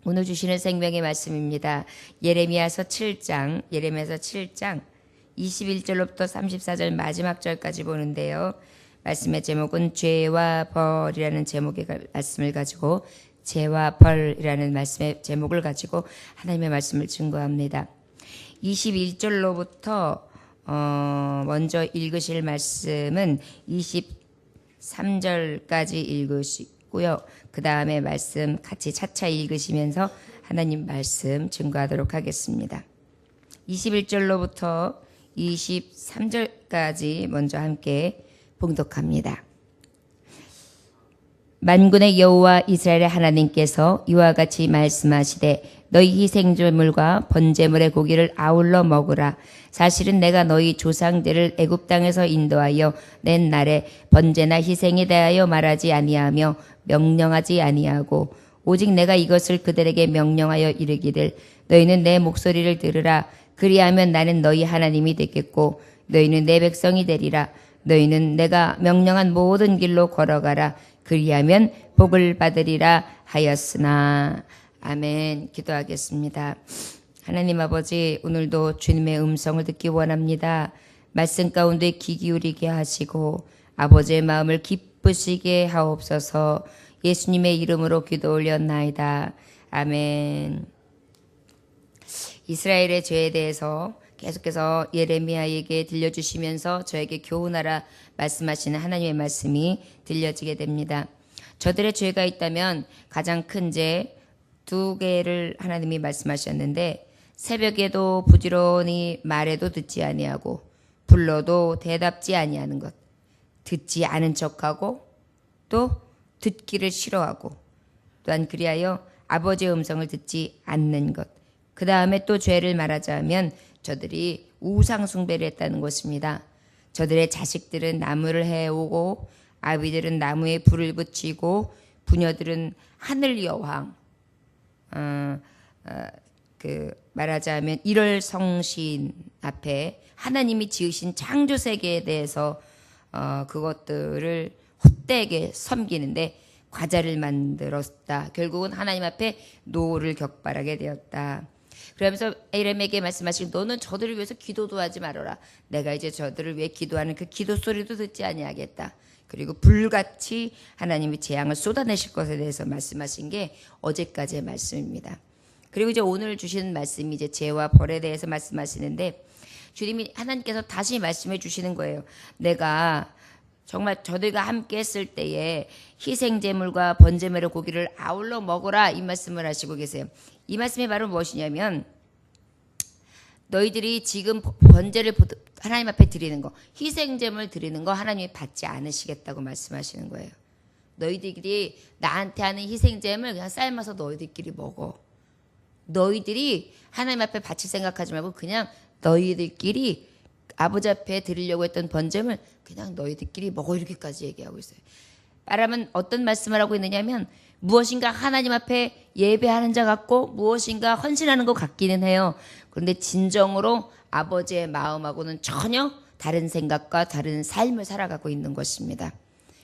오늘 주시는 생명의 말씀입니다. 예레미야서 7장 21절로부터 34절 마지막 절까지 보는데요. 말씀의 제목은 죄와 벌이라는 제목의 말씀을 가지고 죄와 벌이라는 말씀의 제목을 가지고 하나님의 말씀을 증거합니다. 21절로부터 먼저 읽으실 말씀은 23절까지 읽으시고요. 그 다음에 말씀 같이 차차 읽으시면서 하나님 말씀 증거하도록 하겠습니다. 21절로부터 23절까지 먼저 함께 봉독합니다. 만군의 여호와 이스라엘의 하나님께서 이와 같이 말씀하시되 너희 희생제물과 번제물의 고기를 아울러 먹으라. 사실은 내가 너희 조상들을 애굽 땅에서 인도하여 낸 날에 번제나 희생에 대하여 말하지 아니하며 명령하지 아니하고 오직 내가 이것을 그들에게 명령하여 이르기를 너희는 내 목소리를 들으라. 그리하면 나는 너희 하나님이 되겠고 너희는 내 백성이 되리라. 너희는 내가 명령한 모든 길로 걸어가라. 그리하면 복을 받으리라 하였으나. 아멘. 기도하겠습니다. 하나님 아버지, 오늘도 주님의 음성을 듣기 원합니다. 말씀 가운데 귀 기울이게 하시고 아버지의 마음을 기쁘시게 하옵소서. 예수님의 이름으로 기도 올렸나이다. 아멘. 이스라엘의 죄에 대해서 계속해서 예레미야에게 들려주시면서 저에게 교훈하라 말씀하시는 하나님의 말씀이 들려지게 됩니다. 저들의 죄가 있다면 가장 큰 죄 두 개를 하나님이 말씀하셨는데 새벽에도 부지런히 말해도 듣지 아니하고 불러도 대답지 아니하는 것, 듣지 않은 척하고 또 듣기를 싫어하고 또한 그리하여 아버지의 음성을 듣지 않는 것. 그 다음에 또 죄를 말하자면 저들이 우상 숭배를 했다는 것입니다. 저들의 자식들은 나무를 해오고 아비들은 나무에 불을 붙이고 부녀들은 하늘 여왕, 말하자면 일월 성신 앞에 하나님이 지으신 창조 세계에 대해서 그것들을 헛되게 섬기는데 과자를 만들었다. 결국은 하나님 앞에 노를 격발하게 되었다. 그러면서 에렘에게 말씀하시고 너는 저들을 위해서 기도도 하지 말아라. 내가 이제 저들을 위해 기도하는 그 기도 소리도 듣지 아니하겠다. 그리고 불같이 하나님이 재앙을 쏟아내실 것에 대해서 말씀하신 게 어제까지의 말씀입니다. 그리고 이제 오늘 주시는 말씀이 이제 죄와 벌에 대해서 말씀하시는데 주님이 하나님께서 다시 말씀해 주시는 거예요. 내가 정말 저들과 함께 했을 때에 희생제물과 번제물의 고기를 아울러 먹으라 이 말씀을 하시고 계세요. 이 말씀이 바로 무엇이냐면 너희들이 지금 번제를 하나님 앞에 드리는 거, 희생제물 드리는 거 하나님이 받지 않으시겠다고 말씀하시는 거예요. 너희들이 나한테 하는 희생제물 그냥 삶아서 너희들끼리 먹어. 너희들이 하나님 앞에 바칠 생각하지 말고 그냥 너희들끼리 아버지 앞에 드리려고 했던 번제물 그냥 너희들끼리 먹어 이렇게까지 얘기하고 있어요. 말하면 어떤 말씀을 하고 있느냐면 무엇인가 하나님 앞에 예배하는 자 같고 무엇인가 헌신하는 것 같기는 해요. 그런데 진정으로 아버지의 마음하고는 전혀 다른 생각과 다른 삶을 살아가고 있는 것입니다.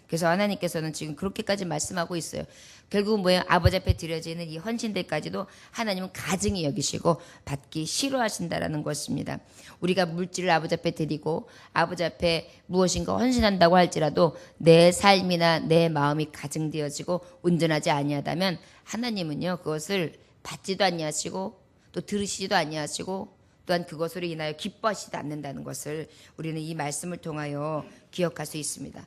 그래서 하나님께서는 지금 그렇게까지 말씀하고 있어요. 결국은 뭐예요? 아버지 앞에 드려지는 이 헌신들까지도 하나님은 가증히 여기시고 받기 싫어하신다라는 것입니다. 우리가 물질을 아버지 앞에 드리고 아버지 앞에 무엇인가 헌신한다고 할지라도 내 삶이나 내 마음이 가증되어지고 온전하지 아니하다면 하나님은요 그것을 받지도 아니하시고 또 들으시지도 아니하시고 또한 그것으로 인하여 기뻐하시지 않는다는 것을 우리는 이 말씀을 통하여 기억할 수 있습니다.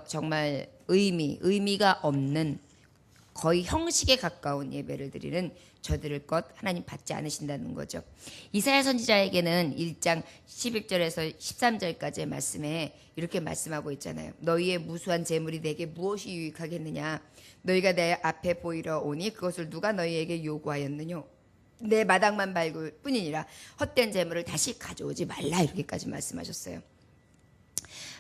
정말 의미가 없는 거의 형식에 가까운 예배를 드리는 저들을 것 하나님 받지 않으신다는 거죠. 이사야 선지자에게는 1장 11절에서 13절까지의 말씀에 이렇게 말씀하고 있잖아요. 너희의 무수한 재물이 내게 무엇이 유익하겠느냐. 너희가 내 앞에 보이러 오니 그것을 누가 너희에게 요구하였느냐. 내 마당만 밟을 뿐이니라. 헛된 재물을 다시 가져오지 말라. 이렇게까지 말씀하셨어요.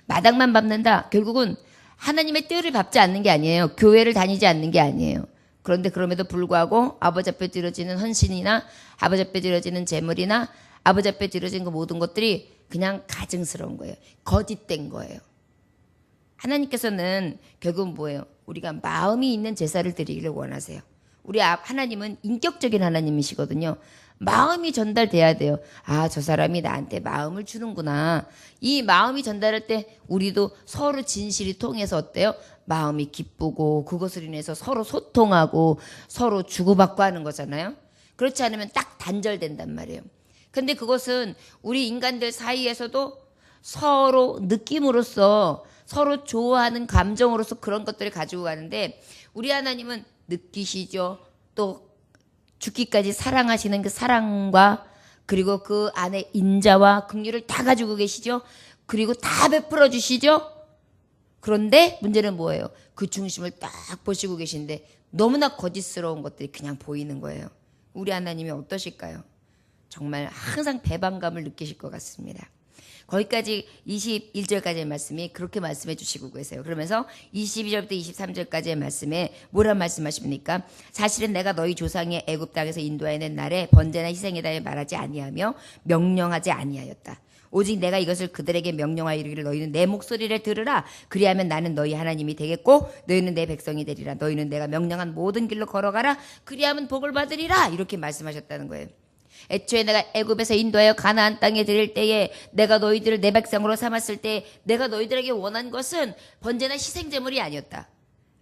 마당만 밟는다. 결국은 하나님의 뜻을 밟지 않는 게 아니에요. 교회를 다니지 않는 게 아니에요. 그런데 그럼에도 불구하고 아버지 앞에 드려지는 헌신이나 아버지 앞에 드려지는 제물이나 아버지 앞에 드려진 그 모든 것들이 그냥 가증스러운 거예요. 거짓된 거예요. 하나님께서는 결국은 뭐예요? 우리가 마음이 있는 제사를 드리기를 원하세요. 우리 하나님은 인격적인 하나님이시거든요. 마음이 전달돼야 돼요. 아, 저 사람이 나한테 마음을 주는구나. 이 마음이 전달할 때 우리도 서로 진실이 통해서 어때요? 마음이 기쁘고 그것을 인해서 서로 소통하고 서로 주고받고 하는 거잖아요. 그렇지 않으면 딱 단절된단 말이에요. 근데 그것은 우리 인간들 사이에서도 서로 느낌으로써 서로 좋아하는 감정으로서 그런 것들을 가지고 가는데 우리 하나님은 느끼시죠. 또 죽기까지 사랑하시는 그 사랑과 그리고 그 안에 인자와 긍휼을 다 가지고 계시죠. 그리고 다 베풀어 주시죠. 그런데 문제는 뭐예요? 그 중심을 딱 보시고 계신데 너무나 거짓스러운 것들이 그냥 보이는 거예요. 우리 하나님이 어떠실까요? 정말 항상 배반감을 느끼실 것 같습니다. 거기까지 21절까지의 말씀이 그렇게 말씀해 주시고 계세요. 그러면서 22절부터 23절까지의 말씀에 뭐란 말씀하십니까? 사실은 내가 너희 조상의 애굽 땅에서 인도하여 낸 날에 번제나 희생에다 말하지 아니하며 명령하지 아니하였다. 오직 내가 이것을 그들에게 명령하여 이르기를 너희는 내 목소리를 들으라. 그리하면 나는 너희 하나님이 되겠고 너희는 내 백성이 되리라. 너희는 내가 명령한 모든 길로 걸어가라. 그리하면 복을 받으리라. 이렇게 말씀하셨다는 거예요. 애초에 내가 애굽에서 인도하여 가나안 땅에 들일 때에 내가 너희들을 내 백성으로 삼았을 때 내가 너희들에게 원한 것은 번제나 희생제물이 아니었다.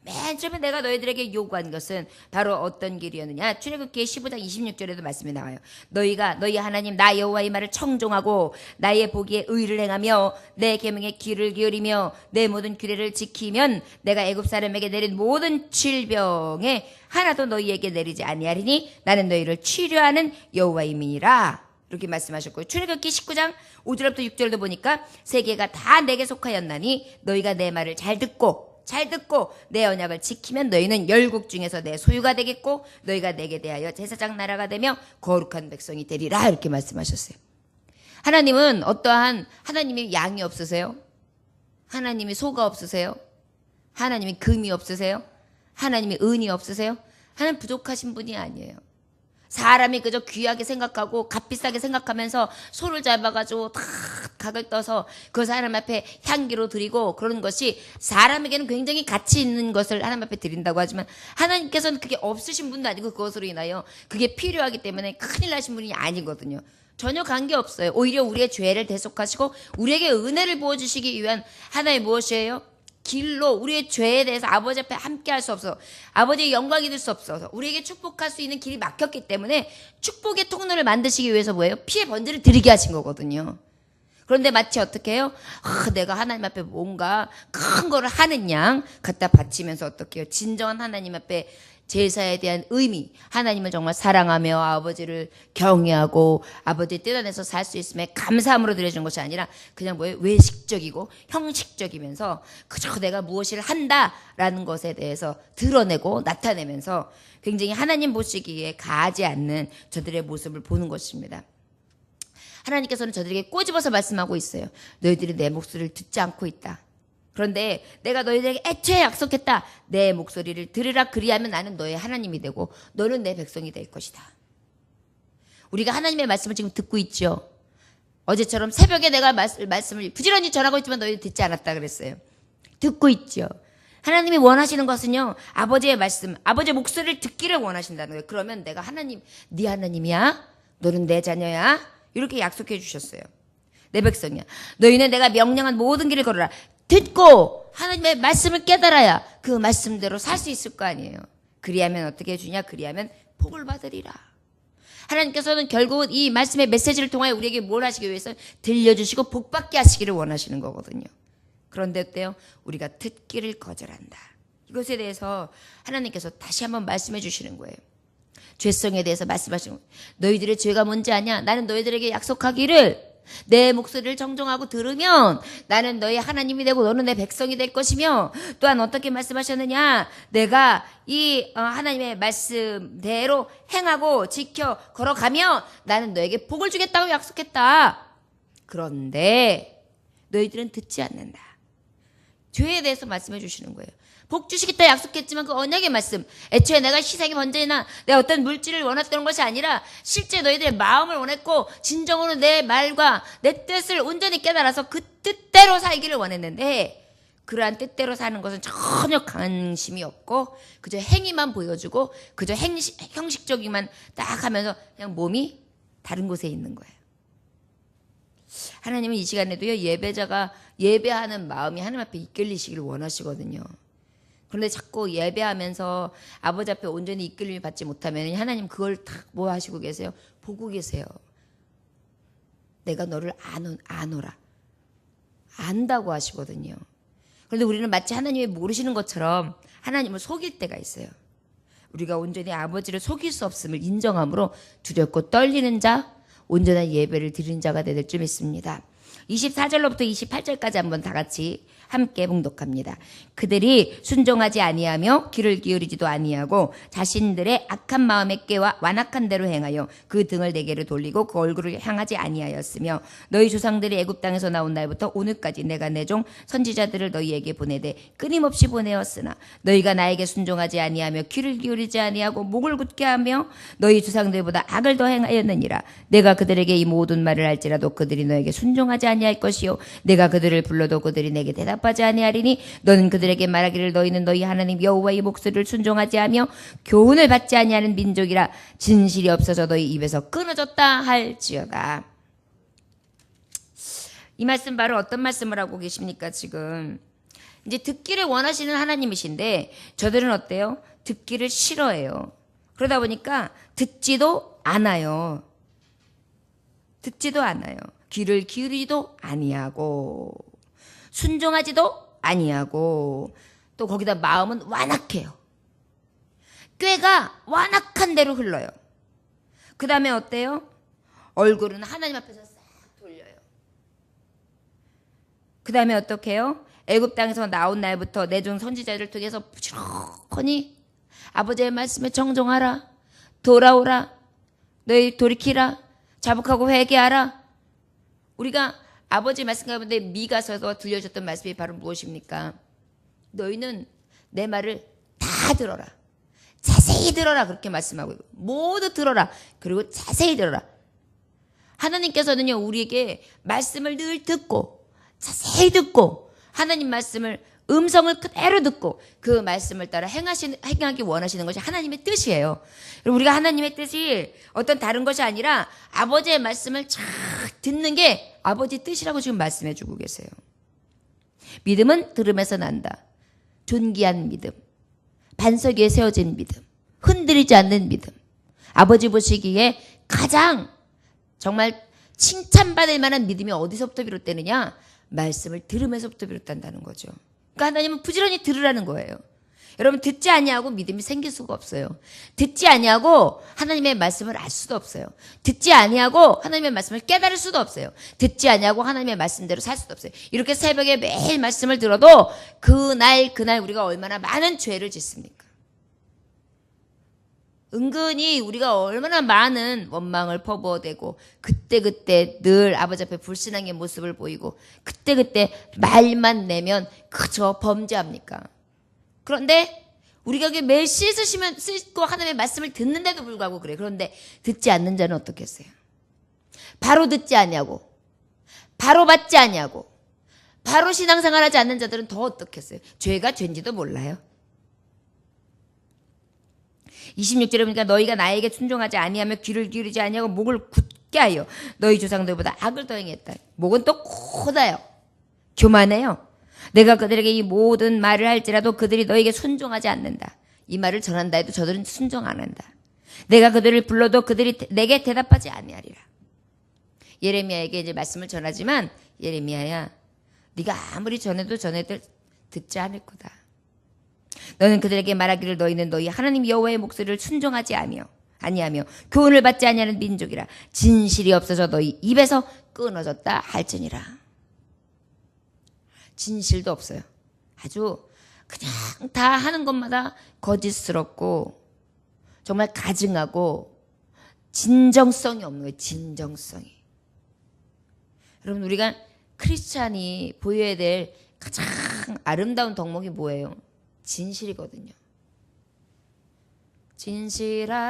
맨 처음에 내가 너희들에게 요구한 것은 바로 어떤 길이었느냐. 출애굽기 15장 26절에도 말씀이 나와요. 너희가 너희 하나님 나 여호와의 말을 청종하고 나의 보기에 의를 행하며 내 계명에 귀를 기울이며 내 모든 규례를 지키면 내가 애굽 사람에게 내린 모든 질병에 하나도 너희에게 내리지 아니하리니 나는 너희를 치료하는 여호와임이니라. 이렇게 말씀하셨고요. 출애굽기 19장 5절부터 6절도 보니까 세계가 다 내게 속하였나니 너희가 내 말을 잘 듣고 내 언약을 지키면 너희는 열국 중에서 내 소유가 되겠고 너희가 내게 대하여 제사장 나라가 되며 거룩한 백성이 되리라. 이렇게 말씀하셨어요. 하나님은 어떠한 하나님이 양이 없으세요? 하나님이 소가 없으세요? 하나님이 금이 없으세요? 하나님이 은이 없으세요? 하나님 부족하신 분이 아니에요. 사람이 그저 귀하게 생각하고 값비싸게 생각하면서 소를 잡아가지고 다 각을 떠서 그 사람 앞에 향기로 드리고 그러는 것이 사람에게는 굉장히 가치 있는 것을 하나님 앞에 드린다고 하지만 하나님께서는 그게 없으신 분도 아니고 그것으로 인하여 그게 필요하기 때문에 큰일 나신 분이 아니거든요. 전혀 관계없어요. 오히려 우리의 죄를 대속하시고 우리에게 은혜를 부어주시기 위한 하나의 무엇이에요? 길로 우리의 죄에 대해서 아버지 앞에 함께 할 수 없어. 아버지의 영광이 될 수 없어서 우리에게 축복할 수 있는 길이 막혔기 때문에 축복의 통로를 만드시기 위해서 뭐예요? 피의 번제를 드리게 하신 거거든요. 그런데 마치 어떻게 해요? 내가 하나님 앞에 뭔가 큰 거를 하는 양 갖다 바치면서 어떻게 해요? 진정한 하나님 앞에 제사에 대한 의미, 하나님을 정말 사랑하며 아버지를 경외하고 아버지의 뜻 안에서 살 수 있음에 감사함으로 드려준 것이 아니라 그냥 뭐예요? 외식적이고 형식적이면서 그저 내가 무엇을 한다라는 것에 대해서 드러내고 나타내면서 굉장히 하나님 보시기에 가하지 않는 저들의 모습을 보는 것입니다. 하나님께서는 저들에게 꼬집어서 말씀하고 있어요. 너희들이 내 목소리를 듣지 않고 있다. 그런데 내가 너희들에게 애초에 약속했다. 내 목소리를 들으라. 그리하면 나는 너의 하나님이 되고 너는 내 백성이 될 것이다. 우리가 하나님의 말씀을 지금 듣고 있죠. 어제처럼 새벽에 내가 말씀을 부지런히 전하고 있지만 너희들 듣지 않았다 그랬어요. 듣고 있죠. 하나님이 원하시는 것은요. 아버지의 말씀, 아버지의 목소리를 듣기를 원하신다는 거예요. 그러면 내가 하나님, 네 하나님이야. 너는 내 자녀야. 이렇게 약속해 주셨어요. 내 백성이야. 너희는 내가 명령한 모든 길을 걸어라. 듣고 하나님의 말씀을 깨달아야 그 말씀대로 살 수 있을 거 아니에요. 그리하면 어떻게 해주냐? 그리하면 복을 받으리라. 하나님께서는 결국은 이 말씀의 메시지를 통하여 우리에게 뭘 하시기 위해서 들려주시고 복받게 하시기를 원하시는 거거든요. 그런데 어때요? 우리가 듣기를 거절한다. 이것에 대해서 하나님께서 다시 한번 말씀해 주시는 거예요. 죄성에 대해서 말씀하시는 거예요. 너희들의 죄가 뭔지 아냐? 나는 너희들에게 약속하기를 내 목소리를 정정하고 들으면 나는 너의 하나님이 되고 너는 내 백성이 될 것이며 또한 어떻게 말씀하셨느냐? 내가 이 하나님의 말씀대로 행하고 지켜 걸어가면 나는 너에게 복을 주겠다고 약속했다. 그런데 너희들은 듣지 않는다. 죄에 대해서 말씀해 주시는 거예요. 복 주시겠다 약속했지만 그 언약의 말씀, 애초에 내가 희생이 번제나 내가 어떤 물질을 원했던 것이 아니라 실제 너희들의 마음을 원했고 진정으로 내 말과 내 뜻을 온전히 깨달아서 그 뜻대로 살기를 원했는데 그러한 뜻대로 사는 것은 전혀 관심이 없고 그저 행위만 보여주고 그저 형식적이만 딱 하면서 그냥 몸이 다른 곳에 있는 거예요. 하나님은 이 시간에도요, 예배자가 예배하는 마음이 하나님 앞에 이끌리시기를 원하시거든요. 그런데 자꾸 예배하면서 아버지 앞에 온전히 이끌림을 받지 못하면 하나님 그걸 다 뭐 하시고 계세요? 보고 계세요. 내가 너를 아노라. 안다고 하시거든요. 그런데 우리는 마치 하나님이 모르시는 것처럼 하나님을 속일 때가 있어요. 우리가 온전히 아버지를 속일 수 없음을 인정함으로 두렵고 떨리는 자, 온전한 예배를 드리는 자가 될 줄 믿습니다. 24절로부터 28절까지 한번 다 같이 함께 봉독합니다. 그들이 순종하지 아니하며 귀를 기울이지도 아니하고 자신들의 악한 마음에 깨와 완악한 대로 행하여 그 등을 내게로 돌리고 그 얼굴을 향하지 아니하였으며 너희 조상들이 애굽 땅에서 나온 날부터 오늘까지 내가 내 종 선지자들을 너희에게 보내되 끊임없이 보내었으나 너희가 나에게 순종하지 아니하며 귀를 기울이지 아니하고 목을 굳게 하며 너희 조상들보다 악을 더 행하였느니라. 내가 그들에게 이 모든 말을 할지라도 그들이 너에게 순종하지 아니할 것이요 내가 그들을 불러도 그들이 내게 대답하지 아니하리니 너는 그들에게 말하기를 너희는 너희 하나님 여호와의 목소리를 순종하지 하며 교훈을 받지 아니하는 민족이라 진실이 없어져 너희 입에서 끊어졌다 할지어다. 이 말씀 바로 어떤 말씀을 하고 계십니까? 지금 이제 듣기를 원하시는 하나님이신데 저들은 어때요? 듣기를 싫어해요. 그러다 보니까 듣지도 않아요. 듣지도 않아요. 귀를 기울이지도 아니하고 순종하지도 아니하고 또 거기다 마음은 완악해요. 꾀가 완악한 대로 흘러요. 그 다음에 어때요? 얼굴은 하나님 앞에서 싹 돌려요. 그 다음에 어떻게 해요? 애굽 땅에서 나온 날부터 내 종 선지자를 통해서 부지런히 아버지의 말씀에 정정하라. 돌아오라. 너희 돌이키라. 자복하고 회개하라. 우리가 아버지 말씀 가운데 미가서서 들려줬던 말씀이 바로 무엇입니까? 너희는 내 말을 다 들어라. 자세히 들어라. 그렇게 말씀하고 있고 모두 들어라. 그리고 자세히 들어라. 하나님께서는요 우리에게 말씀을 늘 듣고 자세히 듣고 하나님 말씀을 음성을 그대로 듣고 그 말씀을 따라 행하기 원하시는 것이 하나님의 뜻이에요. 우리가 하나님의 뜻이 어떤 다른 것이 아니라 아버지의 말씀을 쫙 듣는 게 아버지 뜻이라고 지금 말씀해 주고 계세요. 믿음은 들음에서 난다. 존귀한 믿음, 반석 위에 세워진 믿음, 흔들리지 않는 믿음. 아버지 보시기에 가장 정말 칭찬받을 만한 믿음이 어디서부터 비롯되느냐? 말씀을 들으면서부터 비롯된다는 거죠. 그러니까 하나님은 부지런히 들으라는 거예요. 여러분 듣지 아니하고 믿음이 생길 수가 없어요. 듣지 아니하고 하나님의 말씀을 알 수도 없어요. 듣지 아니하고 하나님의 말씀을 깨달을 수도 없어요. 듣지 아니하고 하나님의 말씀대로 살 수도 없어요. 이렇게 새벽에 매일 말씀을 들어도 그날 우리가 얼마나 많은 죄를 짓습니까? 은근히 우리가 얼마나 많은 원망을 퍼부어대고 그때 늘 아버지 앞에 불신앙의 모습을 보이고 그때 말만 내면 그저 범죄합니까? 그런데 우리가 매일 씻고 하나님의 말씀을 듣는데도 불구하고 그래요. 그런데 듣지 않는 자는 어떻겠어요? 바로 듣지 아니하고 바로 받지 아니하고 바로 신앙생활하지 않는 자들은 더 어떻겠어요? 죄가 죄인지도 몰라요. 26절에 보니까 너희가 나에게 순종하지 아니하며 귀를 기울이지 아니하고 목을 굳게 하여 너희 조상들보다 악을 더 행했다. 목은 또 고다요. 교만해요. 내가 그들에게 이 모든 말을 할지라도 그들이 너에게 순종하지 않는다. 이 말을 전한다 해도 저들은 순종 안 한다. 내가 그들을 불러도 그들이 내게 대답하지 아니하리라. 예레미야에게 이제 말씀을 전하지만 예레미야야 네가 아무리 전해도 전해들 듣지 않을 거다. 너는 그들에게 말하기를 너희는 너희 하나님 여호와의 목소리를 순종하지 아니하며 교훈을 받지 아니하는 민족이라 진실이 없어져 너희 입에서 끊어졌다 할지니라. 진실도 없어요. 아주 그냥 다 하는 것마다 거짓스럽고 정말 가증하고 진정성이 없는 거예요. 진정성이. 여러분 우리가 크리스찬이 보여야 될 가장 아름다운 덕목이 뭐예요? 진실이거든요.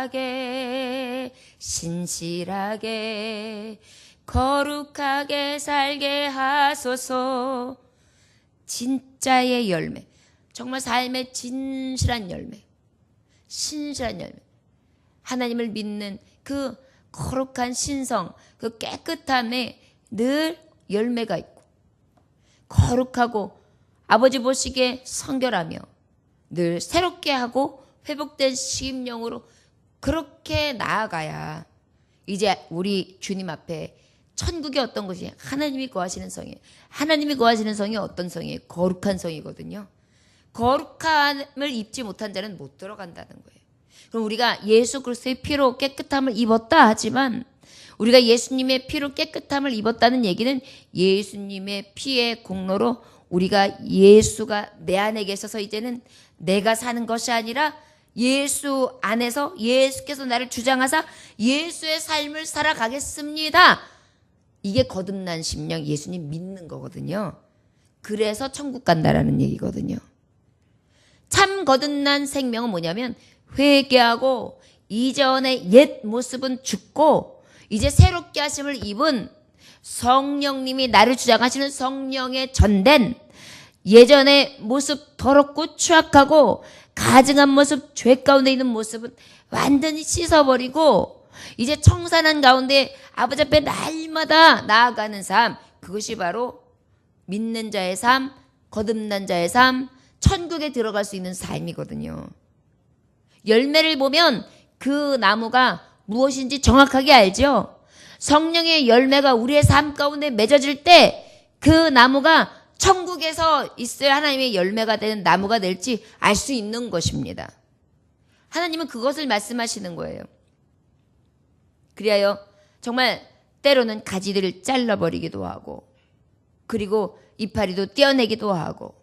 진실하게 신실하게 거룩하게 살게 하소서. 진짜의 열매, 정말 삶의 진실한 열매, 신실한 열매, 하나님을 믿는 그 거룩한 신성, 그 깨끗함에 늘 열매가 있고, 거룩하고 아버지 보시기에 성결하며 늘 새롭게 하고 회복된 심령으로 그렇게 나아가야 이제 우리 주님 앞에 천국이 어떤 것이 하나님이 거하시는 성이에요. 하나님이 거하시는 성이 어떤 성이에요? 거룩한 성이거든요. 거룩함을 입지 못한 자는 못 들어간다는 거예요. 그럼 우리가 예수 그리스도의 피로 깨끗함을 입었다 하지만, 우리가 예수님의 피로 깨끗함을 입었다는 얘기는 예수님의 피의 공로로 우리가 예수가 내 안에 계셔서 이제는 내가 사는 것이 아니라 예수 안에서 예수께서 나를 주장하사 예수의 삶을 살아가겠습니다. 이게 거듭난 심령, 예수님 믿는 거거든요. 그래서 천국 간다라는 얘기거든요. 참 거듭난 생명은 뭐냐면 회개하고 이전의 옛 모습은 죽고 이제 새롭게 하심을 입은 성령님이 나를 주장하시는 성령에 전된 예전의 모습 더럽고 추악하고 가증한 모습, 죄 가운데 있는 모습은 완전히 씻어버리고 이제 청산한 가운데 아버지 앞에 날마다 나아가는 삶, 그것이 바로 믿는 자의 삶, 거듭난 자의 삶, 천국에 들어갈 수 있는 삶이거든요. 열매를 보면 그 나무가 무엇인지 정확하게 알죠. 성령의 열매가 우리의 삶 가운데 맺어질 때 그 나무가 천국에서 있어야 하나님의 열매가 되는 나무가 될지 알 수 있는 것입니다. 하나님은 그것을 말씀하시는 거예요. 그리하여 정말 때로는 가지들을 잘라버리기도 하고, 그리고 이파리도 떼어내기도 하고,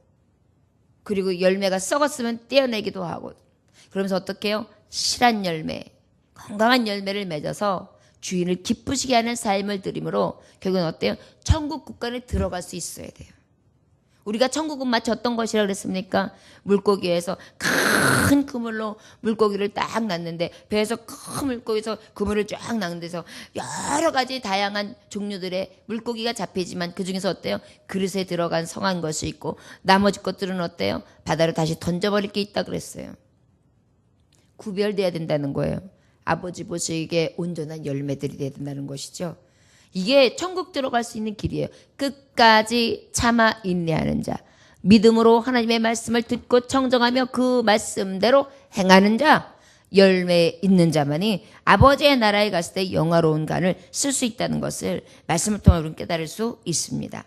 그리고 열매가 썩었으면 떼어내기도 하고, 그러면서 어떻게 해요? 실한 열매, 건강한 열매를 맺어서 주인을 기쁘시게 하는 삶을 들임으로 결국은 어때요? 천국 국가에 들어갈 수 있어야 돼요. 우리가 천국은 마치 어떤 것이라 그랬습니까? 물고기에서 큰 그물로 물고기를 딱 놨는데, 배에서 큰 물고기에서 그물을 쫙 놨는 데서 여러 가지 다양한 종류들의 물고기가 잡히지만 그 중에서 어때요? 그릇에 들어간 성한 것이 있고 나머지 것들은 어때요? 바다로 다시 던져버릴 게 있다 그랬어요. 구별돼야 된다는 거예요. 아버지 보시기에 온전한 열매들이 돼야 된다는 것이죠. 이게 천국 들어갈 수 있는 길이에요. 끝까지 참아 인내하는 자, 믿음으로 하나님의 말씀을 듣고 청정하며 그 말씀대로 행하는 자, 열매 있는 자만이 아버지의 나라에 갔을 때 영화로운 간을 쓸 수 있다는 것을 말씀을 통해 우리는 깨달을 수 있습니다.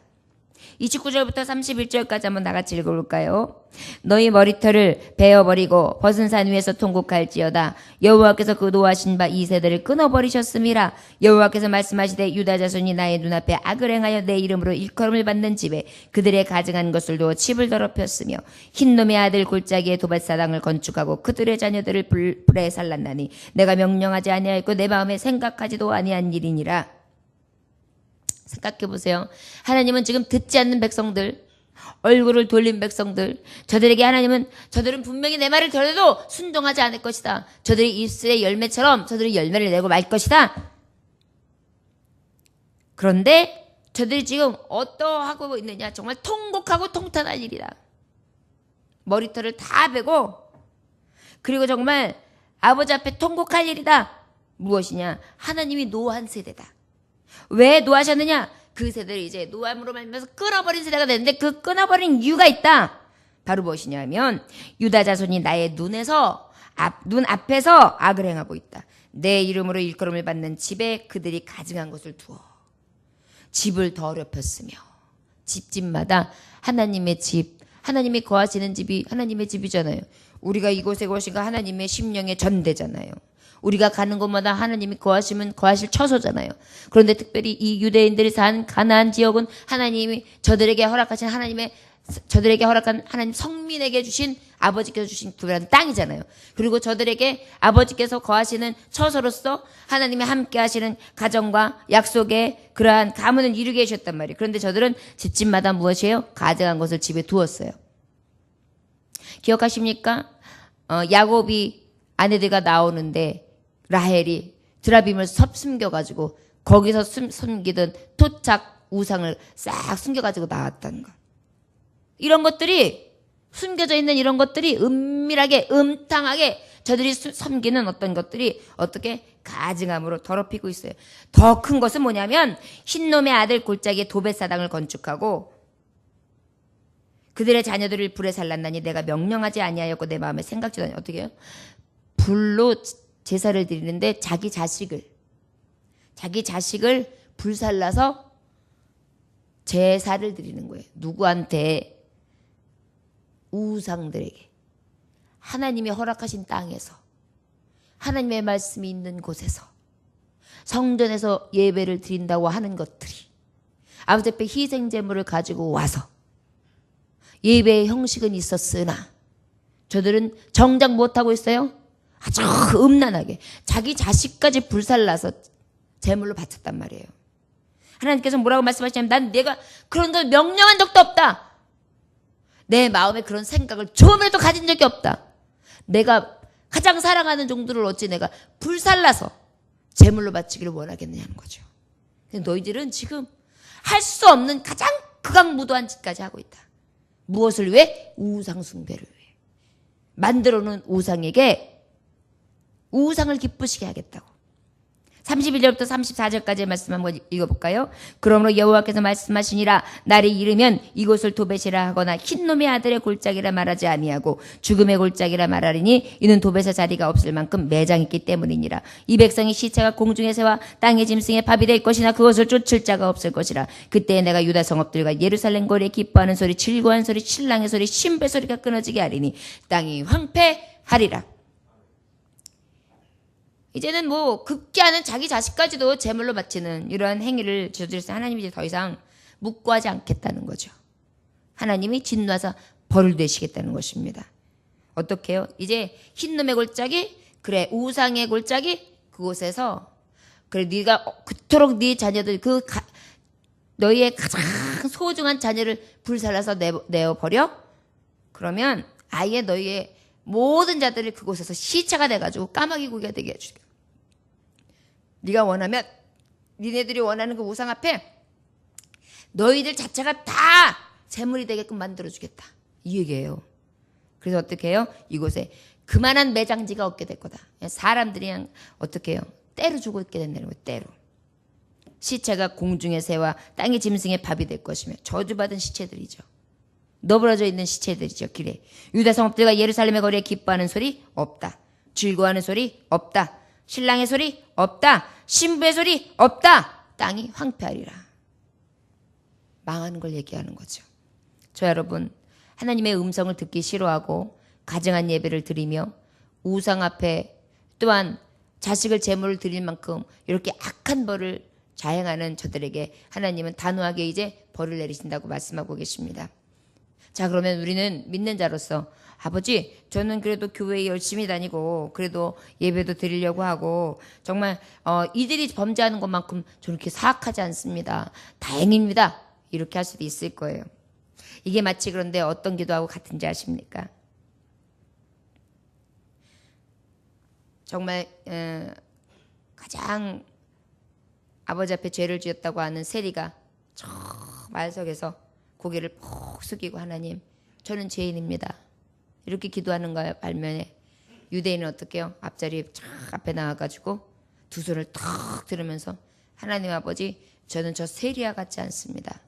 29절부터 31절까지 한번 나같이 읽어볼까요? 너희 머리털을 베어버리고 벗은 산 위에서 통곡할지어다. 여호와께서 그 노하신 바 이 세대를 끊어버리셨음이라. 여호와께서 말씀하시되 유다 자손이 나의 눈앞에 악을 행하여 내 이름으로 일컬음을 받는 집에 그들의 가증한 것을 두어 집을 더럽혔으며 흰놈의 아들 골짜기에 도밭사당을 건축하고 그들의 자녀들을 불에 살랐나니 내가 명령하지 아니하였고 내 마음에 생각하지도 아니한 일이니라. 생각해 보세요. 하나님은 지금 듣지 않는 백성들, 얼굴을 돌린 백성들, 저들에게 하나님은 저들은 분명히 내 말을 들어도 순종하지 않을 것이다. 저들이 입술의 열매처럼 저들이 열매를 내고 말 것이다. 그런데 저들이 지금 어떠하고 있느냐? 정말 통곡하고 통탄할 일이다. 머리털을 다 베고, 그리고 정말 아버지 앞에 통곡할 일이다. 무엇이냐? 하나님이 노한 세대다. 왜 노하셨느냐? 그 세대를 이제 노함으로 말미암아서 끊어버린 세대가 되는데 그 끊어버린 이유가 있다. 바로 무엇이냐면 유다 자손이 나의 눈 앞에서 악을 행하고 있다. 내 이름으로 일컬음을 받는 집에 그들이 가증한 것을 두어 집을 더럽혔으며, 집집마다 하나님의 집, 하나님이 거하시는 집이 하나님의 집이잖아요. 우리가 이곳에 거하시가 하나님의 심령의 전대잖아요. 우리가 가는 곳마다 하나님이 거하시면 거하실 처소잖아요. 그런데 특별히 이 유대인들이 산 가나안 지역은 하나님이 저들에게 허락한 하나님 성민에게 주신, 아버지께서 주신 구별한 땅이잖아요. 그리고 저들에게 아버지께서 거하시는 처소로서 하나님이 함께 하시는 가정과 약속의 그러한 가문을 이루게 해주셨단 말이에요. 그런데 저들은 집집마다 무엇이에요? 가증한 것을 집에 두었어요. 기억하십니까? 야곱이 아내들과 나오는데 라헬이 드라빔을 숨겨가지고 거기서 숨기던 토착 우상을 싹 숨겨가지고 나왔다는 거. 이런 것들이 숨겨져 있는 이런 것들이 은밀하게 음탕하게 저들이 섬기는 어떤 것들이 어떻게 가증함으로 더럽히고 있어요. 더 큰 것은 뭐냐면 흰놈의 아들 골짜기에 도벳사당을 건축하고 그들의 자녀들을 불에 살랐나니 내가 명령하지 아니하였고 내 마음에 생각지도 아니. 어떻게 해요? 불로 제사를 드리는데 자기 자식을 불살라서 제사를 드리는 거예요. 누구한테? 우상들에게. 하나님이 허락하신 땅에서, 하나님의 말씀이 있는 곳에서, 성전에서 예배를 드린다고 하는 것들이 아버지 앞에 희생제물을 가지고 와서 예배의 형식은 있었으나 저들은 정작 못하고 있어요? 아주 음란하게 자기 자식까지 불살라서 제물로 바쳤단 말이에요. 하나님께서 뭐라고 말씀하시냐면 난 내가 그런 걸 명령한 적도 없다. 내 마음에 그런 생각을 조금이라도 가진 적이 없다. 내가 가장 사랑하는 종들을 어찌 내가 불살라서 제물로 바치기를 원하겠느냐는 거죠. 너희들은 지금 할 수 없는 가장 극악무도한 짓까지 하고 있다. 무엇을 위해? 우상 숭배를 위해. 만들어 놓은 우상에게 우상을 기쁘시게 하겠다고. 31절부터 34절까지의 말씀 한번 읽어볼까요? 그러므로 여호와께서 말씀하시니라 날이 이르면 이곳을 도벳이라 하거나 흰놈의 아들의 골짜기라 말하지 아니하고 죽음의 골짜기라 말하리니 이는 도벳의 자리가 없을 만큼 매장이 있기 때문이니라. 이 백성이 시체가 공중의 새와 땅의 짐승의 밥이 될 것이나 그것을 쫓을 자가 없을 것이라. 그때에 내가 유다 성읍들과 예루살렘 거리에 기뻐하는 소리 즐거워하는 소리 신랑의 소리 신배 소리가 끊어지게 하리니 땅이 황폐하리라. 이제는 뭐 급기야는 자기 자식까지도 제물로 바치는 이러한 행위를 저질러서 하나님이 이제 더 이상 묵고하지 않겠다는 거죠. 하나님이 진노하사 벌을 내시겠다는 것입니다. 어떻게 해요? 이제 흰놈의 골짜기, 그래 우상의 골짜기 그곳에서 그래 네가 그토록 네 자녀들 너희의 가장 소중한 자녀를 불살라서 내어버려? 그러면 아예 너희의 모든 자들을 그곳에서 시체가 돼가지고 까마귀 고기가 되게 해주게. 네가 원하면 니네들이 원하는 그 우상 앞에 너희들 자체가 다 제물이 되게끔 만들어주겠다. 이 얘기예요. 그래서 어떻게 해요? 이곳에 그만한 매장지가 없게 될 거다. 사람들이 그냥 어떻게 해요? 때로 죽어 있게 된다는 거예요. 때로. 시체가 공중의 새와 땅의 짐승의 밥이 될 것이며 저주받은 시체들이죠. 너부러져 있는 시체들이죠. 길에. 유다 성읍들과 예루살렘의 거리에 기뻐하는 소리 없다. 즐거워하는 소리 없다. 신랑의 소리 없다. 신부의 소리 없다. 땅이 황폐하리라. 망하는 걸 얘기하는 거죠. 저 여러분 하나님의 음성을 듣기 싫어하고 가증한 예배를 드리며 우상 앞에 또한 자식을 제물을 드릴 만큼 이렇게 악한 벌을 자행하는 저들에게 하나님은 단호하게 이제 벌을 내리신다고 말씀하고 계십니다. 자, 그러면 우리는 믿는 자로서 아버지 저는 그래도 교회에 열심히 다니고 그래도 예배도 드리려고 하고 정말 이들이 범죄하는 것만큼 저렇게 사악하지 않습니다. 다행입니다. 이렇게 할 수도 있을 거예요. 이게 마치 그런데 어떤 기도하고 같은지 아십니까? 정말 가장 아버지 앞에 죄를 지었다고 하는 세리가 저 말석에서 고개를 푹 숙이고 하나님 저는 죄인입니다. 이렇게 기도하는 거야. 반면에 유대인은 어떻게 해요? 앞자리 앞에 나와가지고 두 손을 턱 들으면서 하나님 아버지 저는 저 세리와 같지 않습니다.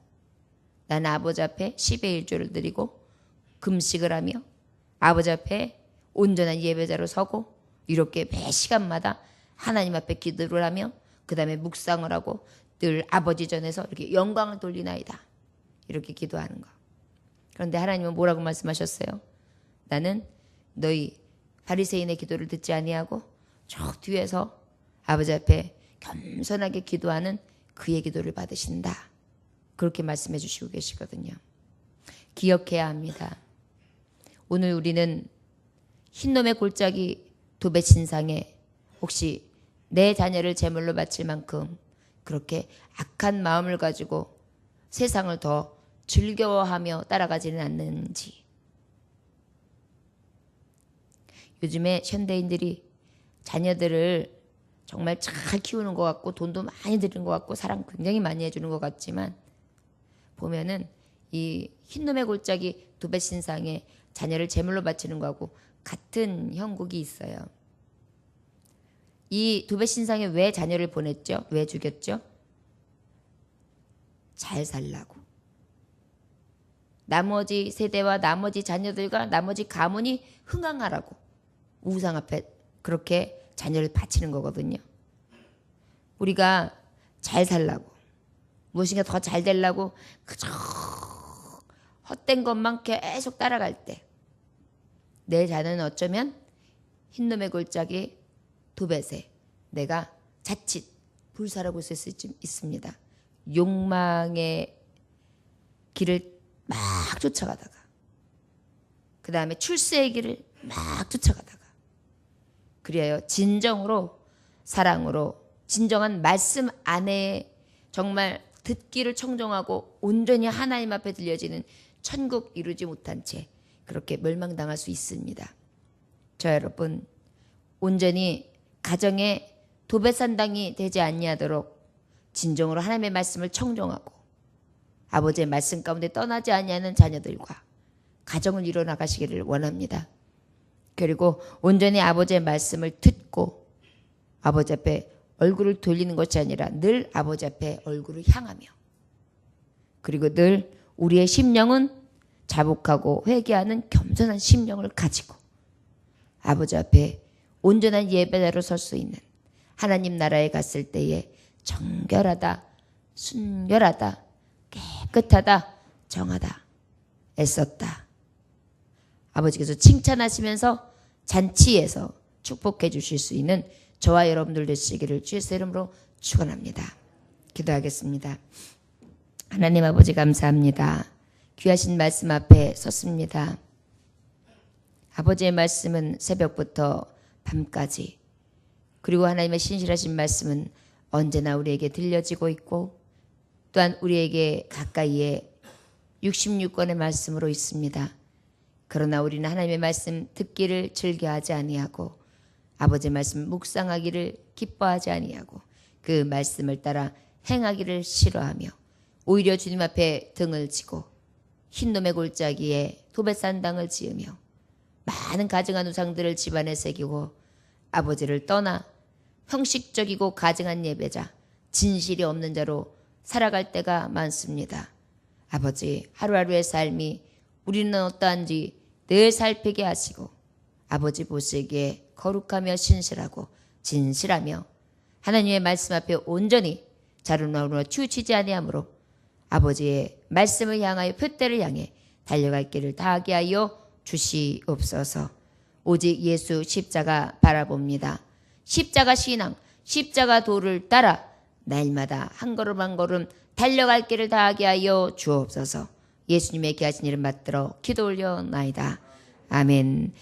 나는 아버지 앞에 10의 1조를 드리고 금식을 하며 아버지 앞에 온전한 예배자로 서고 이렇게 매 시간마다 하나님 앞에 기도를 하며 그 다음에 묵상을 하고 늘 아버지 전에서 이렇게 영광을 돌리나이다. 이렇게 기도하는 거. 그런데 하나님은 뭐라고 말씀하셨어요? 나는 너희 바리새인의 기도를 듣지 아니하고 저 뒤에서 아버지 앞에 겸손하게 기도하는 그의 기도를 받으신다. 그렇게 말씀해 주시고 계시거든요. 기억해야 합니다. 오늘 우리는 흰놈의 골짜기 도배 신상에 혹시 내 자녀를 제물로 바칠 만큼 그렇게 악한 마음을 가지고 세상을 더 즐거워하며 따라가지는 않는지. 요즘에 현대인들이 자녀들을 정말 잘 키우는 것 같고 돈도 많이 드리는 것 같고 사랑 굉장히 많이 해주는 것 같지만 보면은 이 흰놈의 골짜기 도벳 신상에 자녀를 제물로 바치는 거하고 같은 형국이 있어요. 이 도벳 신상에 왜 자녀를 보냈죠? 왜 죽였죠? 잘 살라고. 나머지 세대와 나머지 자녀들과 나머지 가문이 흥황하라고 우상 앞에 그렇게 자녀를 바치는 거거든요. 우리가 잘 살라고 무엇인가 더 잘 되려고 그저 헛된 것만 계속 따라갈 때 내 자녀는 어쩌면 흰놈의 골짜기 도벳에 내가 자칫 불살하고 있을 수 있습니다. 욕망의 길을 막 쫓아가다가 그 다음에 출세의 길을 막 쫓아가다가 그리하여 진정으로 사랑으로 진정한 말씀 안에 정말 듣기를 청정하고 온전히 하나님 앞에 들려지는 천국 이루지 못한 채 그렇게 멸망당할 수 있습니다. 저 여러분 온전히 가정의 도배산당이 되지 아니하도록 진정으로 하나님의 말씀을 청정하고 아버지의 말씀 가운데 떠나지 아니하는 자녀들과 가정을 이뤄 나가시기를 원합니다. 그리고 온전히 아버지의 말씀을 듣고 아버지 앞에 얼굴을 돌리는 것이 아니라 늘 아버지 앞에 얼굴을 향하며 그리고 늘 우리의 심령은 자복하고 회개하는 겸손한 심령을 가지고 아버지 앞에 온전한 예배자로 설 수 있는 하나님 나라에 갔을 때에 정결하다, 순결하다, 깨끗하다, 정하다, 애썼다. 아버지께서 칭찬하시면서 잔치에서 축복해 주실 수 있는 저와 여러분들 되시기를 주의 이름으로 축원합니다. 기도하겠습니다. 하나님 아버지 감사합니다. 귀하신 말씀 앞에 섰습니다. 아버지의 말씀은 새벽부터 밤까지 그리고 하나님의 신실하신 말씀은 언제나 우리에게 들려지고 있고 또한 우리에게 가까이에 66권의 말씀으로 있습니다. 그러나 우리는 하나님의 말씀 듣기를 즐겨하지 아니하고 아버지의 말씀 묵상하기를 기뻐하지 아니하고 그 말씀을 따라 행하기를 싫어하며 오히려 주님 앞에 등을 지고 흰놈의 골짜기에 도벳산당을 지으며 많은 가증한 우상들을 집안에 새기고 아버지를 떠나 형식적이고 가증한 예배자, 진실이 없는 자로 살아갈 때가 많습니다. 아버지, 하루하루의 삶이 우리는 어떠한지 늘 살피게 하시고 아버지 보시기에 거룩하며 신실하고 진실하며 하나님의 말씀 앞에 온전히 자루나루나 치우치지 아니하므로 아버지의 말씀을 향하여 표대를 향해 달려갈 길을 다하게 하여 주시옵소서. 오직 예수 십자가 바라봅니다. 십자가 신앙, 십자가 도를 따라 날마다 한 걸음 한 걸음 달려갈 길을 다하게 하여 주옵소서. 예수님의 귀하신 이름 받들어 기도 올려나이다. 아멘.